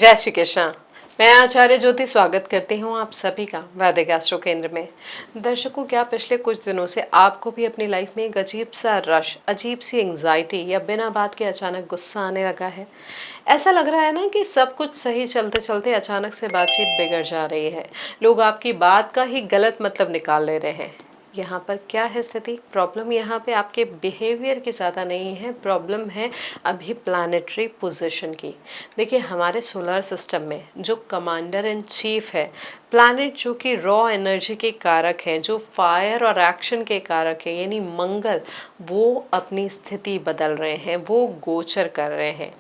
जय श्री कृष्ण। मैं आचार्य ज्योति स्वागत करती हूँ आप सभी का वैदिक एस्ट्रो केंद्र में। दर्शकों, क्या पिछले कुछ दिनों से आपको भी अपनी लाइफ में एक अजीब सा रश, अजीब सी एंग्जाइटी या बिना बात के अचानक गुस्सा आने लगा है? ऐसा लग रहा है ना कि सब कुछ सही चलते चलते अचानक से बातचीत बिगड़ जा रही है। लोग आपकी बात का ही गलत मतलब निकाल ले रहे हैं। यहाँ पर क्या है स्थिति? प्रॉब्लम यहाँ पे आपके बिहेवियर की ज़्यादा नहीं है, प्रॉब्लम है अभी प्लानिटरी पोजीशन की। देखिए, हमारे सोलर सिस्टम में जो कमांडर इन चीफ है, प्लैनेट जो कि रॉ एनर्जी के कारक हैं, जो फायर और एक्शन के कारक है, यानी मंगल, वो अपनी स्थिति बदल रहे हैं, वो गोचर कर रहे हैं।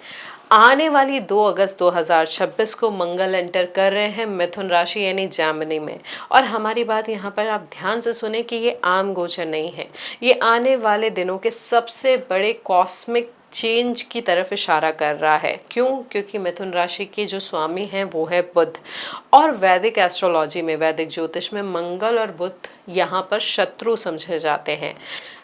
आने वाली 2 अगस्त 2026 को मंगल एंटर कर रहे हैं मिथुन राशि यानी जैमिनी में। और हमारी बात यहाँ पर आप ध्यान से सुने कि ये आम गोचर नहीं है, ये आने वाले दिनों के सबसे बड़े कॉस्मिक चेंज की तरफ इशारा कर रहा है। क्यों? क्योंकि मिथुन राशि के जो स्वामी हैं वो है बुध, और वैदिक एस्ट्रोलॉजी में, वैदिक ज्योतिष में मंगल और बुध यहाँ पर शत्रु समझे जाते हैं।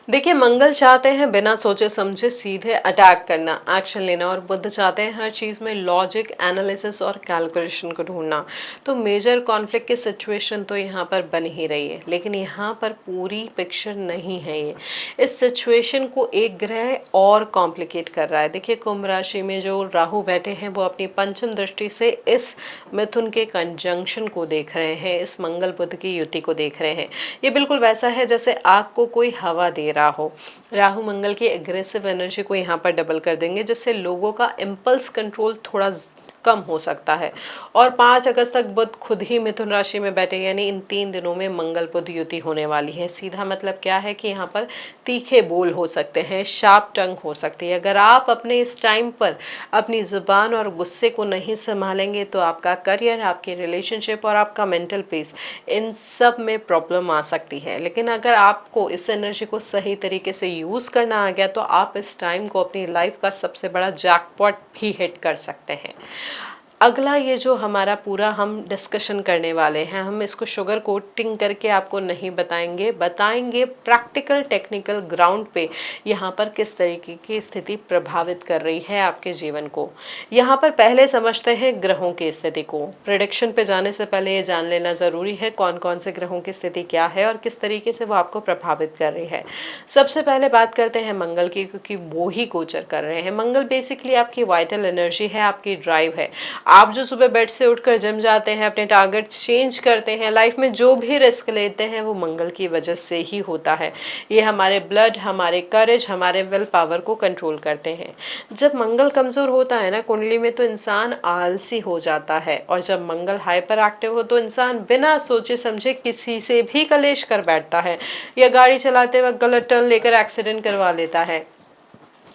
देखिए, मंगल चाहते हैं बिना सोचे समझे सीधे अटैक करना, एक्शन लेना, और बुध चाहते हैं हर चीज़ में लॉजिक, एनालिसिस और कैलकुलेशन को ढूंढना। तो मेजर कॉन्फ्लिक्ट की सिचुएशन तो यहाँ पर बन ही रही है, लेकिन यहाँ पर पूरी पिक्चर नहीं है ये। इस सिचुएशन को एक ग्रह और कॉम्प्लिकेट कर रहा है। देखिए, कुंभ राशि में जो राहु बैठे हैं वो अपनी पंचम दृष्टि से इस मिथुन के कंजंक्शन को देख रहे हैं, इस मंगल बुध की युति को देख रहे हैं। ये बिल्कुल वैसा है जैसे आग को कोई हवा दे रहा हो। राहु मंगल की एग्रेसिव एनर्जी को यहाँ पर डबल कर देंगे, जिससे लोगों का इम्पल्स कंट्रोल थोड़ा कम हो सकता है। और 5 अगस्त तक बुध खुद ही मिथुन राशि में बैठे, यानी इन 3 दिनों में मंगल बुध युति होने वाली है। सीधा मतलब क्या है कि यहाँ पर तीखे बोल हो सकते हैं, शार्प टंग हो सकती है। अगर आप अपने इस टाइम पर अपनी जुबान और गुस्से को नहीं संभालेंगे तो आपका करियर, आपकी रिलेशनशिप और आपका मेंटल पीस, इन सब में प्रॉब्लम आ सकती है। लेकिन अगर आपको इस एनर्जी को सही तरीके से यूज़ करना आ गया तो आप इस टाइम को अपनी लाइफ का सबसे बड़ा जैकपॉट भी हिट कर सकते हैं। अगला ये जो हमारा पूरा हम डिस्कशन करने वाले हैं, हम इसको शुगर कोटिंग करके आपको नहीं बताएंगे प्रैक्टिकल टेक्निकल ग्राउंड पे यहाँ पर किस तरीके की स्थिति प्रभावित कर रही है आपके जीवन को। यहाँ पर पहले समझते हैं ग्रहों की स्थिति को। प्रेडिक्शन पे जाने से पहले ये जान लेना ज़रूरी है कौन कौन से ग्रहों की स्थिति क्या है और किस तरीके से वो आपको प्रभावित कर रही है। सबसे पहले बात करते हैं मंगल की, क्योंकि वो ही गोचर कर रहे हैं। मंगल बेसिकली आपकी वाइटल एनर्जी है, आपकी ड्राइव है। आप जो सुबह बेड से उठकर जिम जाते हैं, अपने टारगेट चेंज करते हैं, लाइफ में जो भी रिस्क लेते हैं वो मंगल की वजह से ही होता है। ये हमारे ब्लड, हमारे करेज, हमारे विल पावर को कंट्रोल करते हैं। जब मंगल कमजोर होता है ना कुंडली में तो इंसान आलसी हो जाता है, और जब मंगल हाइपर एक्टिव हो तो इंसान बिना सोचे समझे किसी से भी कलेश कर बैठता है, या गाड़ी चलाते वक्त गलत टर्न लेकर एक्सीडेंट करवा लेता है।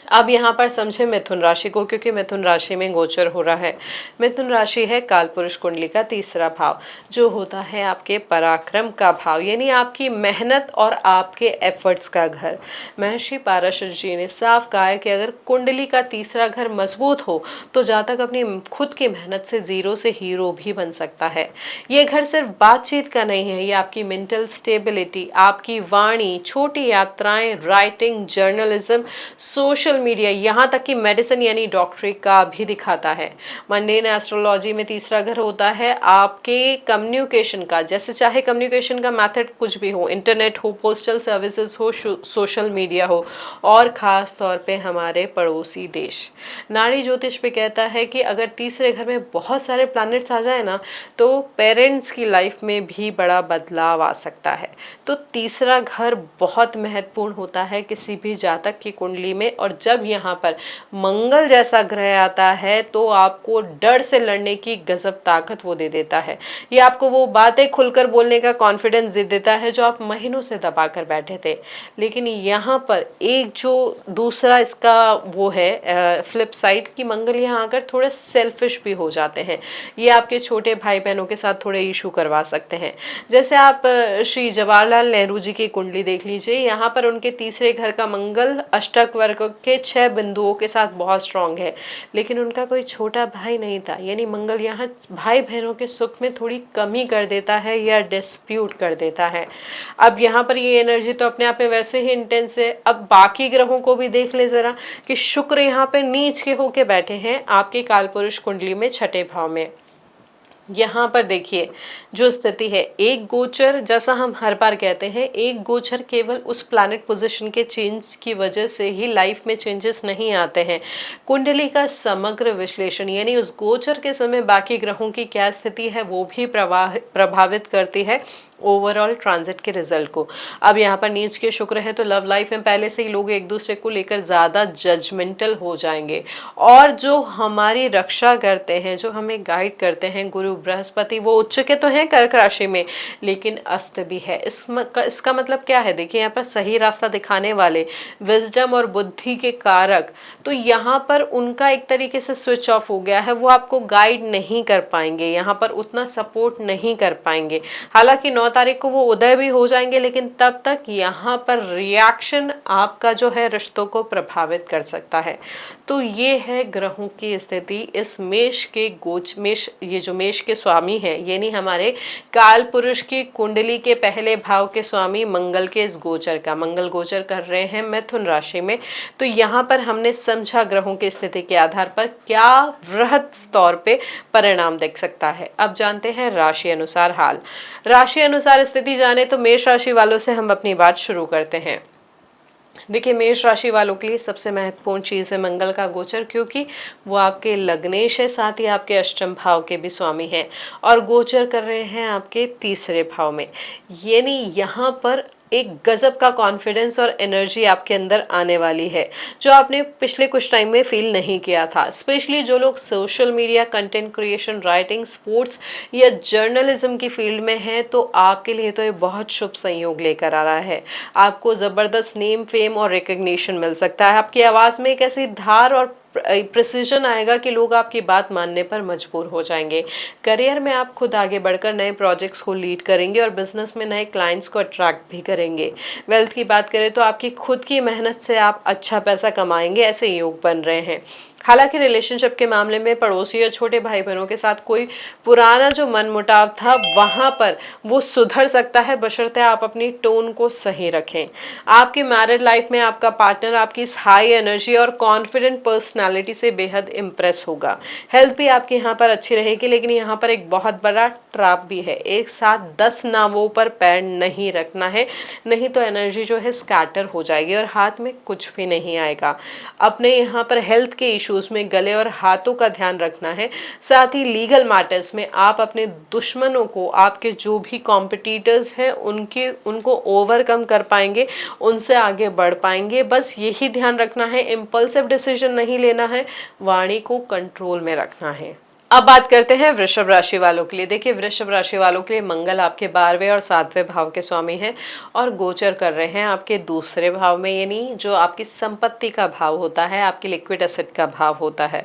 अब यहाँ पर समझे मिथुन राशि को, क्योंकि मिथुन राशि में गोचर हो रहा है। मिथुन राशि है कालपुरुष कुंडली का तीसरा भाव, जो होता है आपके पराक्रम का भाव, यानी आपकी मेहनत और आपके एफर्ट्स का घर। महर्षि पाराशर जी ने साफ कहा है कि अगर कुंडली का तीसरा घर मजबूत हो तो जातक अपनी खुद की मेहनत से जीरो से हीरो भी बन सकता है। ये घर सिर्फ बातचीत का नहीं है, ये आपकी मेंटल स्टेबिलिटी, आपकी वाणी, छोटी यात्राएं, राइटिंग, जर्नलिज्म, सोशल मीडिया, यहाँ तक कि मेडिसिन यानी डॉक्टरी का भी दिखाता है। मंडेन एस्ट्रोलॉजी में तीसरा घर होता है आपके कम्युनिकेशन का, जैसे चाहे कम्युनिकेशन का मेथड कुछ भी हो, इंटरनेट हो, पोस्टल सर्विसेज हो, सोशल मीडिया हो, और ख़ास तौर पे हमारे पड़ोसी देश। नाड़ी ज्योतिष पे कहता है कि अगर तीसरे घर में बहुत सारे प्लैनेट्स आ जाए ना तो पेरेंट्स की लाइफ में भी बड़ा बदलाव आ सकता है। तो तीसरा घर बहुत महत्वपूर्ण होता है किसी भी जातक की कुंडली में, और जब यहाँ पर मंगल जैसा ग्रह आता है तो आपको डर से लड़ने की गजब ताकत वो दे देता है। ये आपको वो बातें खुलकर बोलने का कॉन्फिडेंस दे देता है जो आप महीनों से दबा कर बैठे थे। लेकिन यहाँ पर एक जो दूसरा इसका वो है फ्लिप साइड की, मंगल यहाँ आकर थोड़े सेल्फिश भी हो जाते हैं। ये आपके छोटे भाई बहनों के साथ थोड़े इशू करवा सकते हैं। जैसे आप श्री जवाहरलाल नेहरू जी की कुंडली देख लीजिए, यहाँ पर उनके तीसरे घर का मंगल अष्टक वर्ग के के 6 बिंदुओं के साथ बहुत स्ट्रांग है, लेकिन उनका कोई छोटा भाई नहीं था, यानी मंगल यहाँ भाई बहनों के सुख में थोड़ी कमी कर देता है या डिस्प्यूट कर देता है। अब यहाँ पर ये एनर्जी तो अपने आप में वैसे ही इंटेंस है। अब बाकी ग्रहों को भी देख ले जरा कि शुक्र यहाँ पे नीच के होके बैठे हैं आपके कालपुरुष कुंडली में 6ठे भाव में। यहाँ पर देखिए जो स्थिति है, एक गोचर, जैसा हम हर बार कहते हैं, एक गोचर केवल उस प्लैनेट पोजीशन के चेंज की वजह से ही लाइफ में चेंजेस नहीं आते हैं। कुंडली का समग्र विश्लेषण यानी उस गोचर के समय बाकी ग्रहों की क्या स्थिति है वो भी प्रभावित करती है ओवरऑल ट्रांजिट के रिजल्ट को। अब यहाँ पर नीच के शुक्र है तो लव लाइफ में पहले से ही लोग एक दूसरे को लेकर ज़्यादा जजमेंटल हो जाएंगे, और जो हमारी रक्षा करते हैं, जो हमें गाइड करते हैं गुरु बृहस्पति, वो उच्च के तो हैं कर्क राशि में लेकिन अस्त भी है। इसका मतलब क्या है, देखिए यहाँ पर सही रास्ता दिखाने वाले, विजडम और बुद्धि के कारक, तो यहाँ पर उनका एक तरीके से स्विच ऑफ हो गया है, वो आपको गाइड नहीं कर पाएंगे, यहाँ पर उतना सपोर्ट नहीं कर पाएंगे। हालांकि 9 तारीख को वो उदय भी हो जाएंगे, लेकिन तब तक यहाँ पर रिएक्शन आपका जो है रिश्तों को प्रभावित कर सकता है। तो ये है ग्रहों की स्थिति इस मेष के मेष, ये जो मेष के स्वामी है यानी हमारे काल पुरुष की कुंडली के पहले भाव के स्वामी मंगल के इस गोचर का, मंगल गोचर कर रहे हैं मिथुन राशि में। तो यहाँ पर हमने समझा ग्रहों की स्थिति के आधार पर क्या वृहद तौर पे परिणाम दिख सकता है। अब जानते हैं राशि अनुसार हाल। राशि अनुसार स्थिति जाने तो मेष राशि वालों से हम अपनी बात शुरू करते हैं। देखिए मेष राशि वालों के लिए सबसे महत्वपूर्ण चीज़ है मंगल का गोचर, क्योंकि वो आपके लग्नेश है, साथ ही आपके अष्टम भाव के भी स्वामी हैं और गोचर कर रहे हैं आपके तीसरे भाव में। यानी यहाँ पर एक गजब का कॉन्फिडेंस और एनर्जी आपके अंदर आने वाली है जो आपने पिछले कुछ टाइम में फील नहीं किया था। स्पेशली जो लोग social media, content creation, writing, sports या जर्नलिज्म की फील्ड में हैं, तो आपके लिए तो ये बहुत शुभ संयोग लेकर आ रहा है। आपको ज़बरदस्त नेम, फेम और रिकग्निशन मिल सकता है। आपकी आवाज़ में एक ऐसी धार और प्रिसीजन आएगा कि लोग आपकी बात मानने पर मजबूर हो जाएंगे। करियर में आप खुद आगे बढ़कर नए प्रोजेक्ट्स को लीड करेंगे और बिजनेस में नए क्लाइंट्स को अट्रैक्ट भी करेंगे। वेल्थ की बात करें तो आपकी खुद की मेहनत से आप अच्छा पैसा कमाएंगे, ऐसे योग बन रहे हैं। हालांकि रिलेशनशिप के मामले में पड़ोसी या छोटे भाई बहनों के साथ कोई पुराना जो मनमुटाव था वहां पर वो सुधर सकता है, बशर्ते आप अपनी टोन को सही रखें। आपकी मैरिड लाइफ में आपका पार्टनर आपकी इस हाई एनर्जी और कॉन्फिडेंट पर्सनालिटी से बेहद इम्प्रेस होगा। हेल्थ भी आपकी यहाँ पर अच्छी रहेगी, लेकिन यहाँ पर एक बहुत बड़ा ट्रैप भी है। एक साथ 10 नावों पर पैर नहीं रखना है, नहीं तो एनर्जी जो है स्कैटर हो जाएगी और हाथ में कुछ भी नहीं आएगा। अपने यहाँ पर हेल्थ के उसमें गले और हाथों का ध्यान रखना है। साथ ही लीगल मैटर्स में आप अपने दुश्मनों को, आपके जो भी कॉम्पिटिटर्स हैं उनको ओवरकम कर पाएंगे, उनसे आगे बढ़ पाएंगे। बस यही ध्यान रखना है, इम्पल्सिव डिसीजन नहीं लेना है, वाणी को कंट्रोल में रखना है। अब बात करते हैं वृषभ राशि वालों के लिए। देखिए वृषभ राशि वालों के लिए मंगल आपके 12वें और 7वें भाव के स्वामी हैं और गोचर कर रहे हैं आपके दूसरे भाव में, यानी जो आपकी संपत्ति का भाव होता है, आपकी लिक्विड एसेट का भाव होता है।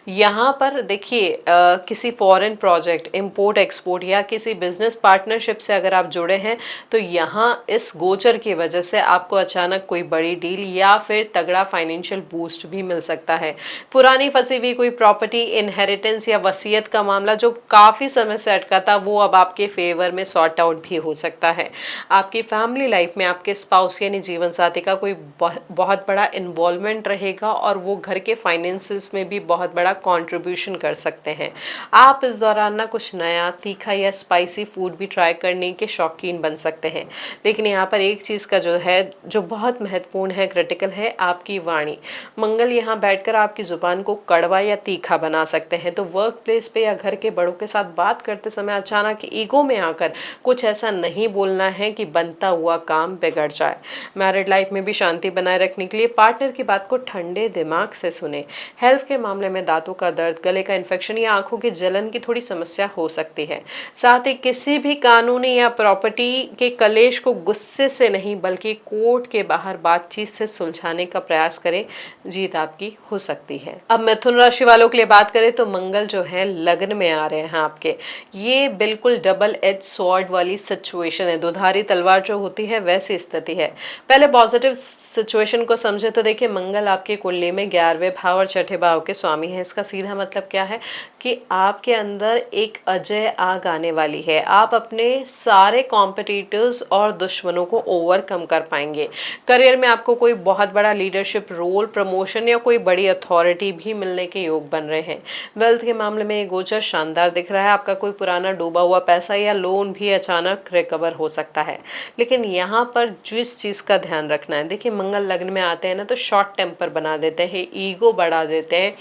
यहाँ पर देखिए किसी फॉरेन प्रोजेक्ट, इंपोर्ट एक्सपोर्ट या किसी बिजनेस पार्टनरशिप से अगर आप जुड़े हैं तो यहाँ इस गोचर की वजह से आपको अचानक कोई बड़ी डील या फिर तगड़ा फाइनेंशियल बूस्ट भी मिल सकता है। पुरानी फंसी हुई कोई प्रॉपर्टी, इनहेरिटेंस या वसीयत का मामला जो काफ़ी समय से अटका था वो अब आपके फेवर में सॉर्ट आउट भी हो सकता है। आपकी फैमिली लाइफ में आपके स्पाउस यानी जीवन साथी का कोई बहुत बड़ा इन्वॉल्वमेंट रहेगा और वो घर के फाइनेंसेस में भी बहुत बड़ा कंट्रीब्यूशन कर सकते हैं। आप इस दौरान ना कुछ नया, तीखा या स्पाइसी फूड भी ट्राई करने के शौकीन बन सकते हैं। लेकिन यहाँ पर एक चीज़ का जो है, जो बहुत महत्वपूर्ण है, क्रिटिकल है, आपकी वाणी। मंगल यहाँ बैठकर आपकी जुबान को कड़वा या तीखा बना सकते हैं। तो वर्क प्लेस पे या घर के बड़ों के साथ बात करते समय अचानक ईगो में आकर कुछ ऐसा नहीं बोलना है कि बनता हुआ काम बिगड़ जाए। मैरिड लाइफ में भी शांति बनाए रखने के लिए पार्टनर की बात को ठंडे दिमाग से सुने। हेल्थ के मामले में दांतों का दर्द, गले का इन्फेक्शन या आंखों की जलन की थोड़ी समस्या हो सकती है। साथ ही किसी भी कानूनी या प्रॉपर्टी के कलेश को गुस्से से नहीं बल्कि कोर्ट के बाहर बातचीत से सुलझाने का प्रयास करें, जीत आपकी हो सकती है। अब मिथुन राशि वालों के लिए बात करें तो मंगल जो है लग्न में आ रहे हैं आपके, ये बिल्कुल डबल एज स्वॉर्ड वाली सिचुएशन है, दुधारी तलवार जो होती है वैसी स्थिति है। पहले पॉजिटिव सिचुएशन को समझे तो देखिए, मंगल आपकी कुंडली में 11वें भाव और छठे भाव के स्वामी है। इसका सीधा मतलब क्या है कि आपके अंदर एक अजय आग आने वाली है। आप अपने सारे कॉम्पिटिटर्स और दुश्मनों को ओवरकम कर पाएंगे। करियर में आपको कोई बहुत बड़ा लीडरशिप रोल, प्रमोशन या कोई बड़ी अथॉरिटी भी मिलने के योग बन रहे हैं। वेल्थ के मामले में ये गोचर शानदार दिख रहा है। आपका कोई पुराना डूबा हुआ पैसा या लोन भी अचानक रिकवर हो सकता है। लेकिन यहाँ पर जिस चीज़ का ध्यान रखना है, देखिए मंगल लग्न में आते हैं ना तो शॉर्ट टेम्पर बना देते हैं, ईगो बढ़ा देते हैं।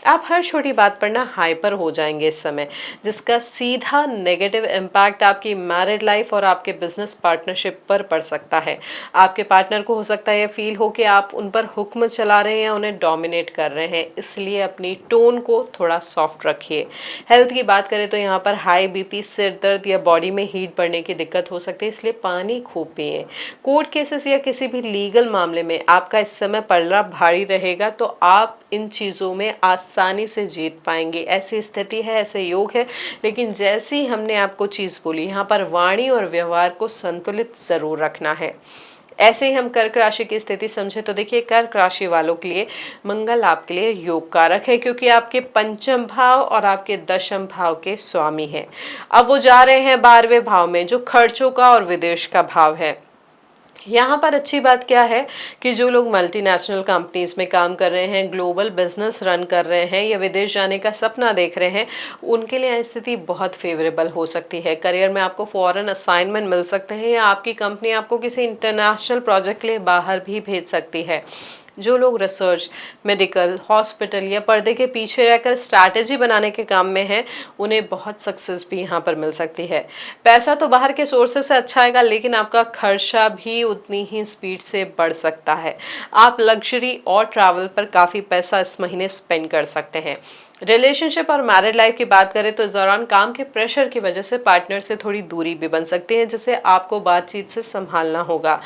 आप हर छोटी बात पर ना हाइपर हो जाएंगे इस समय, जिसका सीधा नेगेटिव इम्पैक्ट आपकी मैरिड लाइफ और आपके बिजनेस पार्टनरशिप पर पड़ सकता है। आपके पार्टनर को हो सकता है ये फील हो कि आप उन पर हुक्म चला रहे हैं या उन्हें डोमिनेट कर रहे हैं, इसलिए अपनी टोन को थोड़ा सॉफ्ट रखिए। हेल्थ की बात करें तो यहाँ पर हाई बीपी, सिर दर्द या बॉडी में हीट बढ़ने की दिक्कत हो सकती है, इसलिए पानी खूब पिए। कोर्ट केसेस या किसी भी लीगल मामले में आपका इस समय पलड़ा भारी रहेगा, तो आप इन चीज़ों में आसानी से जीत पाएंगे। ऐसी स्थिति है, ऐसे योग है। लेकिन जैसी हमने आपको चीज़ बोली, यहाँ पर वाणी और व्यवहार को संतुलित ज़रूर रखना है। ऐसे ही हम कर्क राशि की स्थिति समझे तो देखिए, कर्क राशि वालों के लिए मंगल आपके लिए योग कारक है, क्योंकि आपके पंचम भाव और आपके दशम भाव के स्वामी हैं। अब वो जा रहे हैं 12वें भाव में, जो खर्चों का और विदेश का भाव है। यहाँ पर अच्छी बात क्या है कि जो लोग मल्टीनेशनल कंपनीज में काम कर रहे हैं, ग्लोबल बिजनेस रन कर रहे हैं या विदेश जाने का सपना देख रहे हैं, उनके लिए स्थिति बहुत फेवरेबल हो सकती है। करियर में आपको फॉरेन असाइनमेंट मिल सकते हैं या आपकी कंपनी आपको किसी इंटरनेशनल प्रोजेक्ट के लिए बाहर भी भेज सकती है। जो लोग रिसर्च, मेडिकल, हॉस्पिटल या पर्दे के पीछे रहकर स्ट्रैटेजी बनाने के काम में हैं, उन्हें बहुत सक्सेस भी यहाँ पर मिल सकती है। पैसा तो बाहर के सोर्सेस से अच्छा आएगा, लेकिन आपका खर्चा भी उतनी ही स्पीड से बढ़ सकता है। आप लग्जरी और ट्रैवल पर काफ़ी पैसा इस महीने स्पेंड कर सकते हैं। रिलेशनशिप और मैरिड लाइफ की बात करें तो इस दौरान काम के प्रेशर की वजह से पार्टनर से थोड़ी दूरी भी बन सकती है, जिसे आपको बातचीत से संभालना होगा।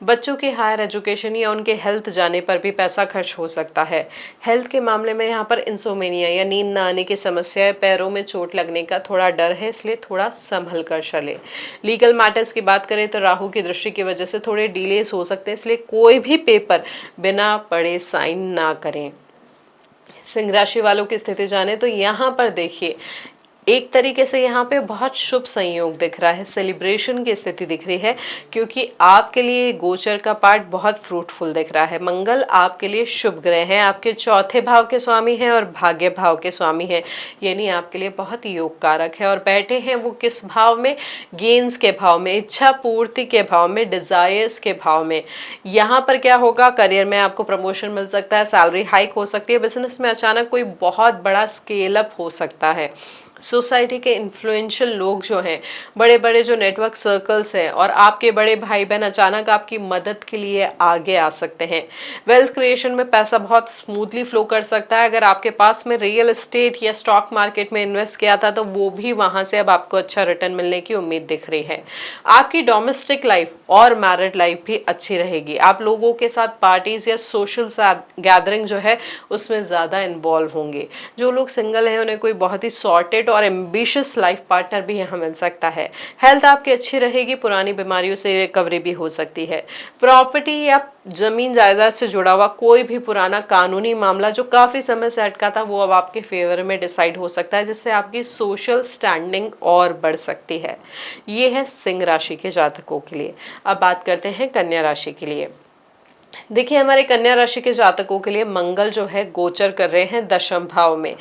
बच्चों की हायर एजुकेशन या उनके हेल्थ जाने पर भी पैसा खर्च हो सकता है। हेल्थ के मामले में यहाँ पर इंसोमेनिया या नींद न आने की समस्या है, पैरों में चोट लगने का थोड़ा डर है, इसलिए थोड़ा संभल कर चले। लीगल मैटर्स की बात करें तो राहु की दृष्टि की वजह से थोड़े डिलेस हो सकते हैं, इसलिए कोई भी पेपर बिना पढ़े साइन ना करें। सिंह राशि वालों की स्थिति जाने तो यहाँ पर देखिए, एक तरीके से यहाँ पे बहुत शुभ संयोग दिख रहा है, सेलिब्रेशन की स्थिति दिख रही है, क्योंकि आपके लिए गोचर का पार्ट बहुत फ्रूटफुल दिख रहा है। मंगल आपके लिए शुभ ग्रह हैं, आपके चौथे भाव के स्वामी हैं और भाग्य भाव के स्वामी हैं, यानी आपके लिए बहुत योग कारक है। और बैठे हैं वो किस भाव में? गेन्स के भाव में, इच्छा पूर्ति के भाव में, डिजायर्स के भाव में। यहाँ पर क्या होगा? करियर में आपको प्रमोशन मिल सकता है, सैलरी हाइक हो सकती है, बिजनेस में अचानक कोई बहुत बड़ा स्केल अप हो सकता है। सोसाइटी के इन्फ्लुएंशियल लोग जो हैं, बड़े बड़े जो नेटवर्क सर्कल्स हैं और आपके बड़े भाई बहन अचानक आपकी मदद के लिए आगे आ सकते हैं। वेल्थ क्रिएशन में पैसा बहुत स्मूथली फ्लो कर सकता है। अगर आपके पास में रियल एस्टेट या स्टॉक मार्केट में इन्वेस्ट किया था तो वो भी वहां से अब आपको अच्छा रिटर्न मिलने की उम्मीद दिख रही है। आपकी डोमेस्टिक लाइफ और मैरिड लाइफ भी अच्छी रहेगी। आप लोगों के साथ पार्टीज या सोशल गैदरिंग जो है उसमें ज़्यादा इन्वॉल्व होंगे। जो लोग सिंगल हैं उन्हें कोई बहुत ही सॉर्टेड और एम्बिशियस लाइफ पार्टनर भी यहाँ मिल सकता है। हेल्थ आपकी अच्छी रहेगी, पुरानी बीमारियों से रिकवरी भी हो सकती है। प्रॉपर्टी या जमीन जायदाद से जुड़ा हुआ कोई भी पुराना कानूनी मामला जो काफी समय से अटका था, वो अब आपके फेवर में डिसाइड हो सकता है, जिससे आपकी सोशल स्टैंडिंग और बढ़ सकती है। ये है सिंह राशि के जातकों के लिए। अब बात करते हैं कन्या राशि के लिए। देखिए, हमारे कन्या राशि के जातकों के लिए मंगल जो है गोचर कर रहे हैं दशम भाव में।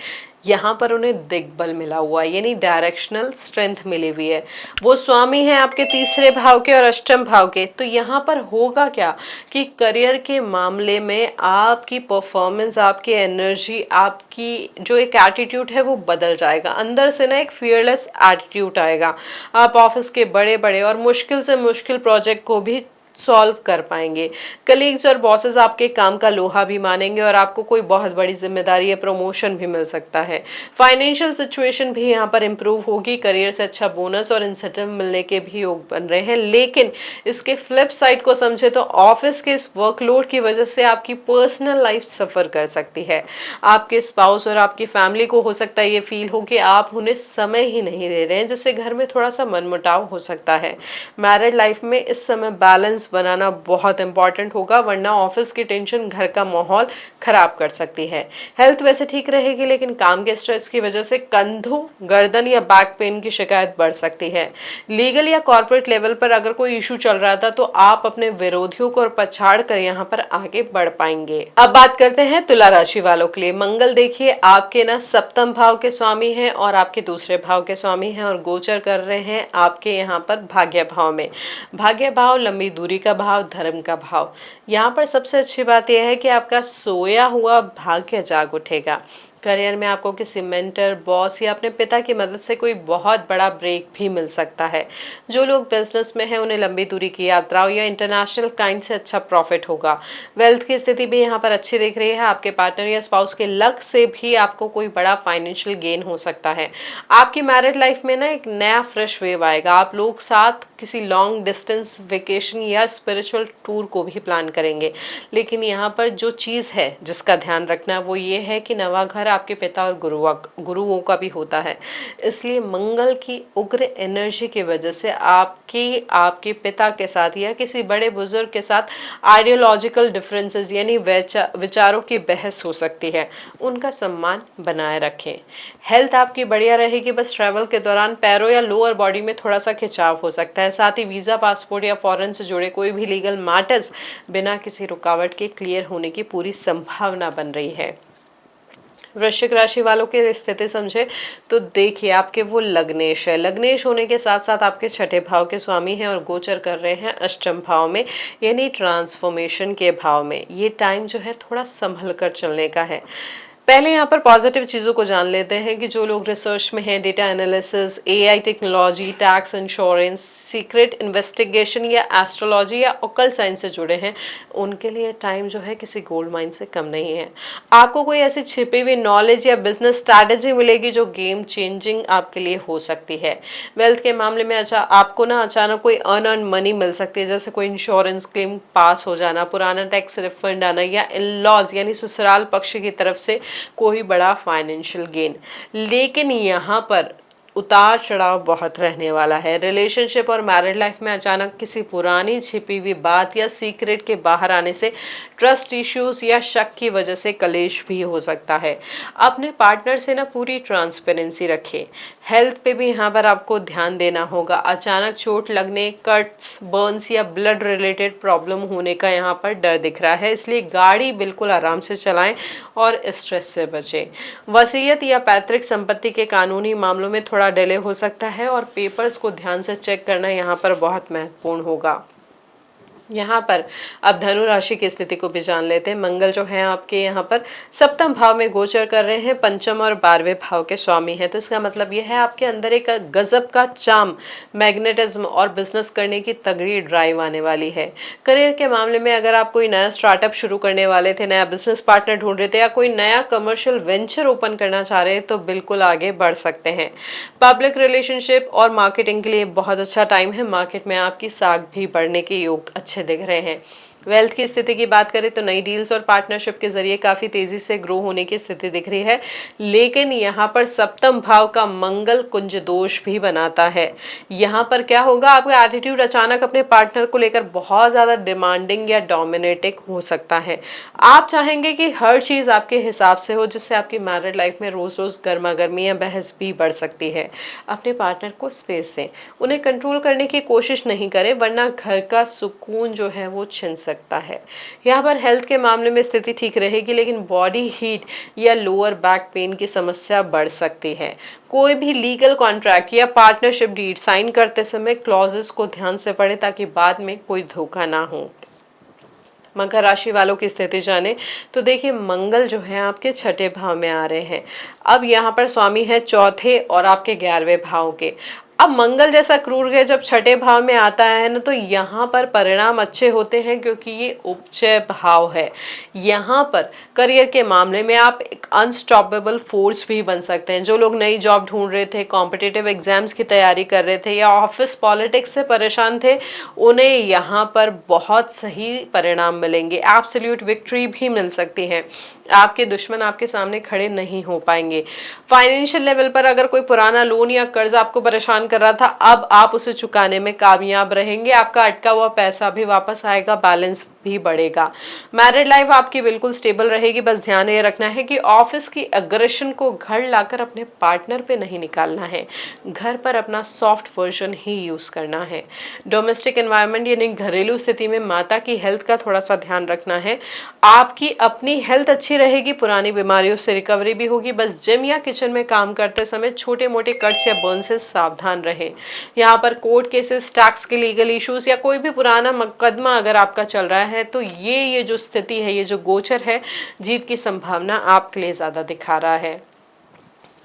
यहाँ पर उन्हें दिग्बल मिला हुआ है, यानी डायरेक्शनल स्ट्रेंथ मिली हुई है। वो स्वामी है आपके तीसरे भाव के और अष्टम भाव के। तो यहाँ पर होगा क्या कि करियर के मामले में आपकी परफॉर्मेंस, आपकी एनर्जी, आपकी जो एक एटीट्यूड है वो बदल जाएगा। अंदर से ना एक फियरलेस एटीट्यूड आएगा। आप ऑफिस के बड़े बड़े और मुश्किल से मुश्किल प्रोजेक्ट को भी सॉल्व कर पाएंगे। कलीग्स और बॉसेस आपके काम का लोहा भी मानेंगे और आपको कोई बहुत बड़ी जिम्मेदारी या प्रमोशन भी मिल सकता है। फाइनेंशियल सिचुएशन भी यहाँ पर इंप्रूव होगी। करियर से अच्छा बोनस और इंसेंटिव मिलने के भी योग बन रहे हैं। लेकिन इसके फ्लिप साइड को समझे तो ऑफिस के इस वर्कलोड की वजह से आपकी पर्सनल लाइफ सफर कर सकती है। आपके स्पाउस और आपकी फैमिली को हो सकता है ये फील हो कि आप उन्हें समय ही नहीं दे रहे हैं, जिससे घर में थोड़ा सा मनमुटाव हो सकता है। मैरिड लाइफ में इस समय बैलेंस बनाना बहुत इंपॉर्टेंट होगा, वरना ऑफिस की टेंशन घर का माहौल खराब कर सकती है। हेल्थ वैसे ठीक रहेगी, लेकिन काम के स्ट्रेस की वजह से कंधों, गर्दन या बैक पेन की शिकायत बढ़ सकती है। लीगल या कॉर्पोरेट लेवल पर अगर कोई इशू चल रहा था तो आप अपने विरोधियों को पछाड़ कर यहाँ पर आगे बढ़ पाएंगे। अब बात करते हैं तुला राशि वालों के लिए। मंगल देखिए आपके ना सप्तम भाव के स्वामी हैं और आपके दूसरे भाव के स्वामी हैं और गोचर कर रहे हैं आपके यहाँ पर भाग्य भाव में। भाग्य भाव लंबी दूरी का भाव, धर्म का भाव। यहाँ पर सबसे अच्छी बात यह है कि आपका सोया हुआ भाग्य जाग उठेगा। करियर में आपको किसी मेंटर, बॉस या अपने पिता की मदद से कोई बहुत बड़ा ब्रेक भी मिल सकता है। जो लोग बिजनेस में हैं उन्हें लंबी दूरी की यात्राओं या इंटरनेशनल क्लाइंट से अच्छा प्रॉफिट होगा। वेल्थ की स्थिति भी यहाँ पर अच्छी दिख रही है। आपके पार्टनर या स्पाउस के लक से भी आपको कोई बड़ा फाइनेंशियल गेन हो सकता है। आपकी मैरिड लाइफ में ना एक नया फ्रेश वेव आएगा। आप लोग साथ किसी लॉन्ग डिस्टेंस वेकेशन या स्पिरिचुअल टूर को भी प्लान करेंगे। लेकिन यहाँ पर जो चीज़ है जिसका ध्यान रखना वो ये है कि नवा घर आपके पिता और गुरुओं का भी होता है। इसलिए मंगल की उग्र एनर्जी की वजह से आपके पिता के साथ या किसी बड़े बुजुर्ग के साथ आइडियोलॉजिकल डिफरेंसेस यानी विचारों की बहस हो सकती है। उनका सम्मान बनाए रखें। हेल्थ आपकी बढ़िया रहेगी, बस ट्रैवल के दौरान पैरों या लोअर बॉडी में थोड़ा सा खिंचाव हो सकता है। साथ ही वीज़ा, पासपोर्ट या फॉरेन से जुड़े कोई भी लीगल मैटर्स बिना किसी रुकावट के क्लियर होने की पूरी संभावना बन रही है। वृश्चिक राशि वालों की स्थिति समझे तो देखिए आपके वो लग्नेश है। लग्नेश होने के साथ साथ आपके छठे भाव के स्वामी हैं और गोचर कर रहे हैं अष्टम भाव में, यानी ट्रांसफॉर्मेशन के भाव में। ये टाइम जो है थोड़ा संभल कर चलने का है। पहले यहाँ पर पॉजिटिव चीज़ों को जान लेते हैं कि जो लोग रिसर्च में हैं, data analysis, AI technology, tax, insurance, secret investigation या एस्ट्रोलॉजी या ऑकल्ट साइंस से जुड़े हैं, उनके लिए टाइम जो है किसी गोल्ड माइन से कम नहीं है। आपको कोई ऐसी छिपी हुई नॉलेज या बिजनेस स्ट्रैटेजी मिलेगी जो गेम चेंजिंग आपके लिए हो सकती है। वेल्थ के मामले में आपको ना अचानक कोई अर्न मनी मिल सकती है, जैसे कोई इंश्योरेंस क्लेम पास हो जाना, पुराना टैक्स रिफंड आना या इन लॉज यानी ससुराल पक्ष की तरफ से कोई बड़ा फाइनेंशियल गेन। लेकिन यहाँ पर उतार चढ़ाव बहुत रहने वाला है। रिलेशनशिप और मैरिड लाइफ में अचानक किसी पुरानी छिपी हुई बात या सीक्रेट के बाहर आने से ट्रस्ट इश्यूज या शक की वजह से कलेश भी हो सकता है। अपने पार्टनर से ना पूरी ट्रांसपेरेंसी रखें। हेल्थ पे भी यहाँ पर आपको ध्यान देना होगा। अचानक चोट लगने, कट्स, बर्न्स या ब्लड रिलेटेड प्रॉब्लम होने का यहाँ पर डर दिख रहा है, इसलिए गाड़ी बिल्कुल आराम से चलाएं और स्ट्रेस से बचें। वसीयत या पैतृक संपत्ति के कानूनी मामलों में थोड़ा डिले हो सकता है और पेपर्स को ध्यान से चेक करना यहाँ पर बहुत महत्वपूर्ण होगा। यहाँ पर अब धनु राशि की स्थिति को भी जान लेते हैं। मंगल जो है आपके यहाँ पर सप्तम भाव में गोचर कर रहे हैं, पंचम और 12वें भाव के स्वामी हैं। तो इसका मतलब यह है आपके अंदर एक गजब का चार्म, मैग्नेटिज्म और बिजनेस करने की तगड़ी ड्राइव आने वाली है। करियर के मामले में अगर आप कोई नया स्टार्टअप शुरू करने वाले थे, नया बिजनेस पार्टनर ढूंढ रहे थे या कोई नया कमर्शियल वेंचर ओपन करना चाह रहे हैं तो बिल्कुल आगे बढ़ सकते हैं। पब्लिक रिलेशनशिप और मार्केटिंग के लिए बहुत अच्छा टाइम है। मार्केट में आपकी साख भी बढ़ने के योग अच्छे दिख रहे हैं। वेल्थ की स्थिति की बात करें तो नई डील्स और पार्टनरशिप के जरिए काफी तेजी से ग्रो होने की स्थिति दिख रही है। लेकिन यहाँ पर सप्तम भाव का मंगल कुंज दोष भी बनाता है। यहाँ पर क्या होगा, आपका एटीट्यूड अचानक अपने पार्टनर को लेकर बहुत ज्यादा डिमांडिंग या डोमिनेटिंग हो सकता है। आप चाहेंगे कि हर चीज आपके हिसाब से हो, जिससे आपकी मैरिड लाइफ में रोज रोज गर्मा गर्मी या बहस भी बढ़ सकती है। अपने पार्टनर को स्पेस दें, उन्हें कंट्रोल करने की कोशिश नहीं करें, वरना घर का सुकून जो है वो छिन सकता है। यहाँ पर हेल्थ के मामले में स्थिति ठीक रहेगी, लेकिन बॉडी हीट या लोअर बैक पेन की समस्या बढ़ सकती है। कोई भी लीगल कॉन्ट्रैक्ट या पार्टनरशिप डीड साइन करते समय क्लॉजेस को ध्यान से पढ़े ताकि बाद में कोई धोखा ना हो। मकर राशि वालों की स्थिति जाने तो देखिए मंगल जो है आपके छठे भाव में आ रहे हैं। अब यहाँ पर स्वामी है चौथे और आपके 11वें भाव के। अब मंगल जैसा क्रूर ग्रह जब छठे भाव में आता है ना, तो यहाँ पर परिणाम अच्छे होते हैं क्योंकि ये उपचय भाव है। यहाँ पर करियर के मामले में आप एक अनस्टॉपेबल फोर्स भी बन सकते हैं। जो लोग नई जॉब ढूंढ रहे थे, कॉम्पिटिटिव एग्जाम्स की तैयारी कर रहे थे या ऑफिस पॉलिटिक्स से परेशान थे, उन्हें यहाँ पर बहुत सही परिणाम मिलेंगे। एब्सोल्यूट विक्ट्री भी मिल सकती है। आपके दुश्मन आपके सामने खड़े नहीं हो पाएंगे। फाइनेंशियल लेवल पर अगर कोई पुराना लोन या कर्ज आपको परेशान कर रहा था, अब आप उसे चुकाने में कामयाब रहेंगे। आपका अटका हुआ पैसा भी वापस आएगा, बैलेंस भी बढ़ेगा। मैरिड लाइफ आपकी बिल्कुल स्टेबल रहेगी। बस ध्यान ये रखना है कि ऑफिस की अग्रेशन को घर लाकर अपने पार्टनर पे नहीं निकालना है। घर पर अपना सॉफ्ट वर्जन ही यूज करना है। डोमेस्टिक एनवायरनमेंट यानी घरेलू स्थिति में माता की हेल्थ का थोड़ा सा ध्यान रखना है। आपकी अपनी हेल्थ अच्छी रहेगी, पुरानी बीमारियों से रिकवरी भी होगी। बस जिम या किचन में काम करते समय छोटे मोटे कट्स या बर्न से सावधान रहें। यहाँ पर कोर्ट केसेस, टैक्स के लीगल इश्यूज या कोई भी पुराना मुकदमा अगर आपका चल रहा है, तो ये जो स्थिति है, ये जो गोचर है, जीत की संभावना आपके लिए ज्यादा दिखा रहा है।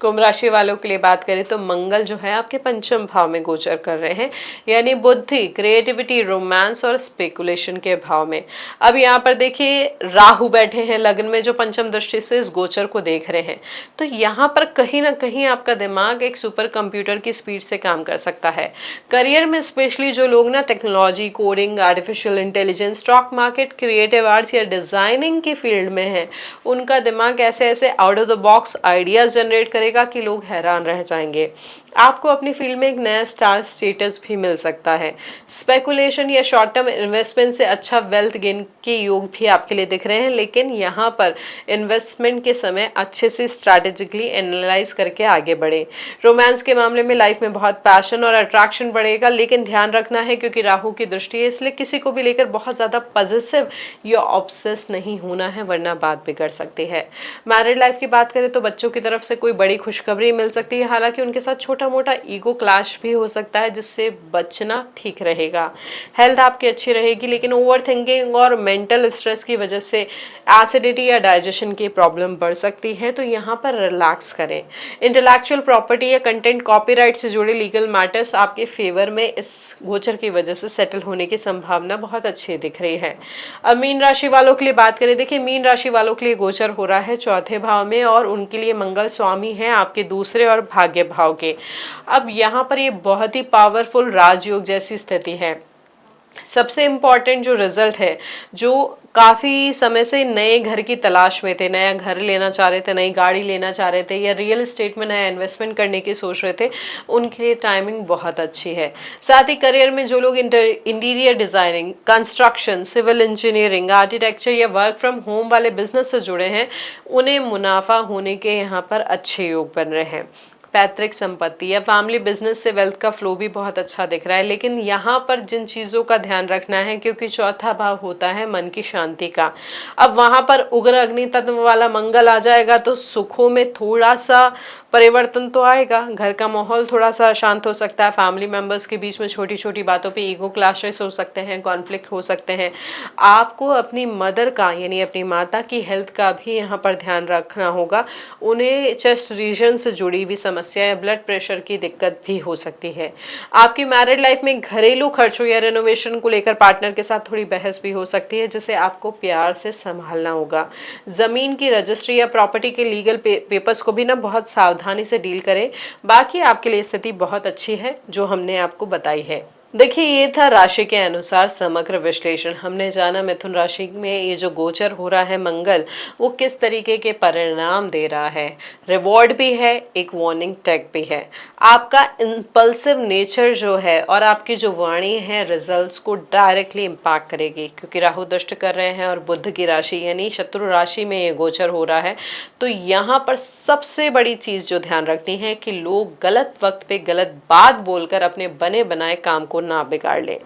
कुंभ राशि वालों के लिए बात करें तो मंगल जो है आपके पंचम भाव में गोचर कर रहे हैं, यानी बुद्धि, क्रिएटिविटी, रोमांस और स्पेकुलेशन के भाव में। अब यहाँ पर देखिए राहु बैठे हैं लग्न में, जो पंचम दृष्टि से इस गोचर को देख रहे हैं। तो यहाँ पर कहीं ना कहीं आपका दिमाग एक सुपर कंप्यूटर की स्पीड से काम कर सकता है। करियर में स्पेशली जो लोग ना technology, coding, artificial intelligence, stock market, creative arts या डिजाइनिंग की फील्ड में है, उनका दिमाग ऐसे ऐसे out of the box ideas generate करेगा कि लोग हैरान रह जाएंगे। आपको अपनी फील्ड में एक नया स्टार स्टेटस भी मिल सकता है। स्पेकुलेशन या शॉर्ट टर्म इन्वेस्टमेंट से अच्छा वेल्थ गेन के योग भी आपके लिए दिख रहे हैं, लेकिन यहाँ पर इन्वेस्टमेंट के समय अच्छे से स्ट्रैटेजिकली एनालाइज करके आगे बढ़े। रोमांस के मामले में लाइफ में बहुत पैशन और अट्रैक्शन बढ़ेगा, लेकिन ध्यान रखना है क्योंकि राहु की दृष्टि है, इसलिए किसी को भी लेकर बहुत ज्यादा पॉजिटिव या ऑब्सेस नहीं होना है, वरना बात बिगड़ सकती है। मैरिड लाइफ की बात करें तो बच्चों की तरफ से कोई बड़ी खुशखबरी मिल सकती है, हालांकि उनके साथ छोटा मोटा ईगो क्लैश भी हो सकता है, जिससे बचना ठीक रहेगा। हेल्थ आपकी अच्छी रहेगी, लेकिन ओवर थिंकिंग और मेंटल स्ट्रेस की वजह से एसिडिटी या डाइजेशन की प्रॉब्लम बढ़ सकती है, तो यहाँ पर रिलैक्स करें। इंटेलेक्चुअल प्रॉपर्टी या कंटेंट कॉपीराइट से जुड़े लीगल मैटर्स आपके फेवर में इस गोचर की वजह से सेटल होने की संभावना बहुत अच्छी दिख रही है। अब मीन राशि वालों के लिए बात करें, देखिए मीन राशि वालों के लिए गोचर हो रहा है चौथे भाव में, और उनके लिए मंगल स्वामी है आपके दूसरे और भाग्य भाव के। अब यहाँ पर ये बहुत ही पावरफुल राजयोग जैसी स्थिति है। सबसे इम्पॉर्टेंट जो रिजल्ट है, जो काफ़ी समय से नए घर की तलाश में थे, नया घर लेना चाह रहे थे, नई गाड़ी लेना चाह रहे थे, या रियल एस्टेट में नया इन्वेस्टमेंट करने की सोच रहे थे, उनके लिए टाइमिंग बहुत अच्छी है। साथ ही करियर में जो लोग interior designing, construction, civil engineering, architecture या वर्क फ्रॉम होम वाले बिजनेस से जुड़े हैं, उन्हें मुनाफा होने के यहाँ पर अच्छे योग बन रहे हैं। पैतृक संपत्ति या फैमिली बिजनेस से वेल्थ का फ्लो भी बहुत अच्छा दिख रहा है, लेकिन यहाँ पर जिन चीज़ों का ध्यान रखना है, क्योंकि चौथा भाव होता है मन की शांति का। अब वहाँ पर उग्र अग्नि तत्व वाला मंगल आ जाएगा, तो सुखों में थोड़ा सा परिवर्तन तो आएगा, घर का माहौल थोड़ा सा शांत हो सकता है, फैमिली मेंबर्स के बीच में छोटी छोटी बातों पे ईगो क्लैशेस हो सकते हैं, कॉन्फ्लिक्ट हो सकते हैं। आपको अपनी मदर का यानी अपनी माता की हेल्थ का भी यहाँ पर ध्यान रखना होगा। उन्हें चेस्ट रीजन से जुड़ी हुई समस्या या ब्लड प्रेशर की दिक्कत भी हो सकती है। आपकी मैरिड लाइफ में घरेलू खर्चों या रेनोवेशन को लेकर पार्टनर के साथ थोड़ी बहस भी हो सकती है, जिसे आपको प्यार से संभालना होगा। जमीन की रजिस्ट्री या प्रॉपर्टी के लीगल पेपर्स को भी ना बहुत सावधानी से डील करें। बाकी आपके लिए स्थिति बहुत अच्छी है जो हमने आपको बताई है। देखिए, ये था राशि के अनुसार समग्र विश्लेषण। हमने जाना मिथुन राशि में ये जो गोचर हो रहा है मंगल, वो किस तरीके के परिणाम दे रहा है। रिवॉर्ड भी है, एक वार्निंग टैग भी है। आपका इम्पल्सिव नेचर जो है और आपकी जो वाणी है, रिजल्ट्स को डायरेक्टली इम्पैक्ट करेगी, क्योंकि राहु दृष्ट कर रहे हैं और बुध की राशि यानी शत्रु राशि में ये गोचर हो रहा है। तो यहाँ पर सबसे बड़ी चीज़ जो ध्यान रखनी है कि लोग गलत वक्त पे गलत बात बोलकर अपने बने बनाए काम को ना बिगाड़ ले।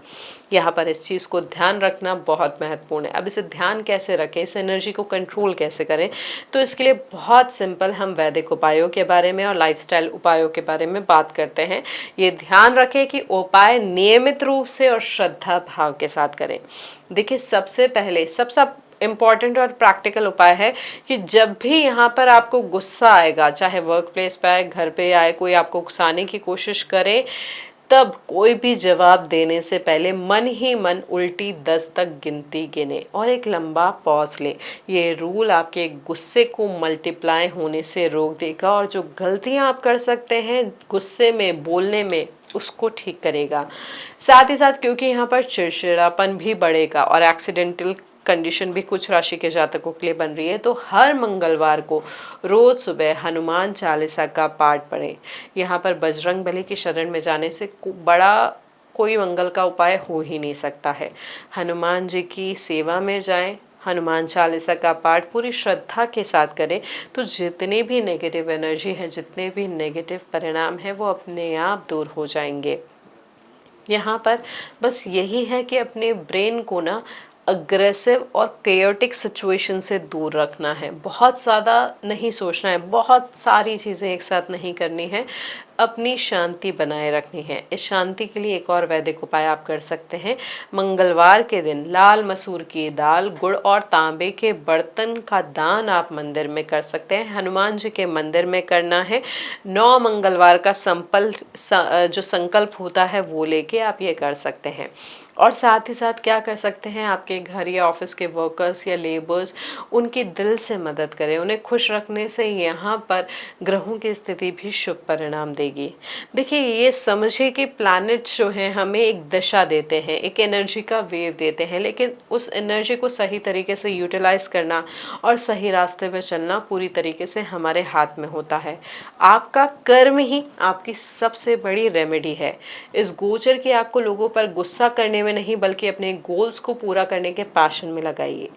यहाँ पर इस चीज़ को ध्यान रखना बहुत महत्वपूर्ण है। अब इसे ध्यान कैसे रखें, इस एनर्जी को कंट्रोल कैसे करें, तो इसके लिए बहुत सिंपल हम वैदिक उपायों के बारे में और लाइफस्टाइल उपायों के बारे में बात करते हैं। ये ध्यान रखें कि उपाय नियमित रूप से और श्रद्धा भाव के साथ करें। देखिए, सबसे पहले सबसे इम्पॉर्टेंट और प्रैक्टिकल उपाय है कि जब भी यहाँ पर आपको गुस्सा आएगा, चाहे वर्क प्लेस पे आए, घर पे आए, कोई आपको उकसाने की कोशिश करे, तब कोई भी जवाब देने से पहले मन ही मन उल्टी 10 तक गिनती गिने और एक लंबा पॉज ले। ये रूल आपके गुस्से को मल्टीप्लाई होने से रोक देगा और जो गलतियां आप कर सकते हैं गुस्से में बोलने में, उसको ठीक करेगा। साथ ही साथ क्योंकि यहाँ पर चिड़चिड़ापन भी बढ़ेगा और एक्सीडेंटल कंडीशन भी कुछ राशि के जातकों के लिए बन रही है, तो हर मंगलवार को रोज सुबह हनुमान चालीसा का पाठ पढ़ें। यहाँ पर बजरंग बली की शरण में जाने से बड़ा कोई मंगल का उपाय हो ही नहीं सकता है। हनुमान जी की सेवा में जाएं, हनुमान चालीसा का पाठ पूरी श्रद्धा के साथ करें, तो जितनी भी नेगेटिव एनर्जी है, जितने भी नेगेटिव परिणाम है, वो अपने आप दूर हो जाएंगे। यहाँ पर बस यही है कि अपने ब्रेन को ना अग्रेसिव और केयोटिक सिचुएशन से दूर रखना है। बहुत ज़्यादा नहीं सोचना है, बहुत सारी चीज़ें एक साथ नहीं करनी है, अपनी शांति बनाए रखनी है। इस शांति के लिए एक और वैदिक उपाय आप कर सकते हैं। मंगलवार के दिन लाल मसूर की दाल, गुड़ और तांबे के बर्तन का दान आप मंदिर में कर सकते हैं। हनुमान जी के मंदिर में करना है। 9 मंगलवार का जो संकल्प होता है वो लेके आप ये कर सकते हैं। और साथ ही साथ क्या कर सकते हैं, आपके घर या ऑफिस के वर्कर्स या लेबर्स, उनकी दिल से मदद करें। उन्हें खुश रखने से यहाँ पर ग्रहों की स्थिति भी शुभ परिणाम देगी। देखिए, ये समझिए कि प्लैनेट्स जो हैं हमें एक दिशा देते हैं, एक एनर्जी का वेव देते हैं, लेकिन उस एनर्जी को सही तरीके से यूटिलाइज करना और सही रास्ते पे चलना पूरी तरीके से हमारे हाथ में होता है। आपका कर्म ही आपकी सबसे बड़ी रेमेडी है। इस गोचर की आग को लोगों पर गुस्सा करने में नहीं, बल्कि अपने गोल्स को पूरा करने के पैशन में लगाइए।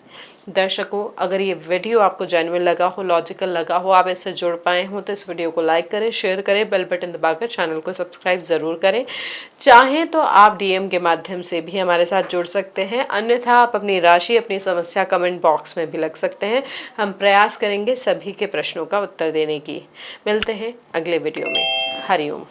दर्शकों, अगर ये वीडियो आपको जेन्युइन लगा हो, लॉजिकल लगा हो, आप इससे जुड़ पाए हो, तो इस वीडियो को लाइक करें, शेयर करें, बेल बटन दबाकर चैनल को सब्सक्राइब ज़रूर करें। चाहें तो आप डीएम के माध्यम से भी हमारे साथ जुड़ सकते हैं, अन्यथा आप अपनी राशि, अपनी समस्या कमेंट बॉक्स में भी लग सकते हैं। हम प्रयास करेंगे सभी के प्रश्नों का उत्तर देने की। मिलते हैं अगले वीडियो में। हरिओम।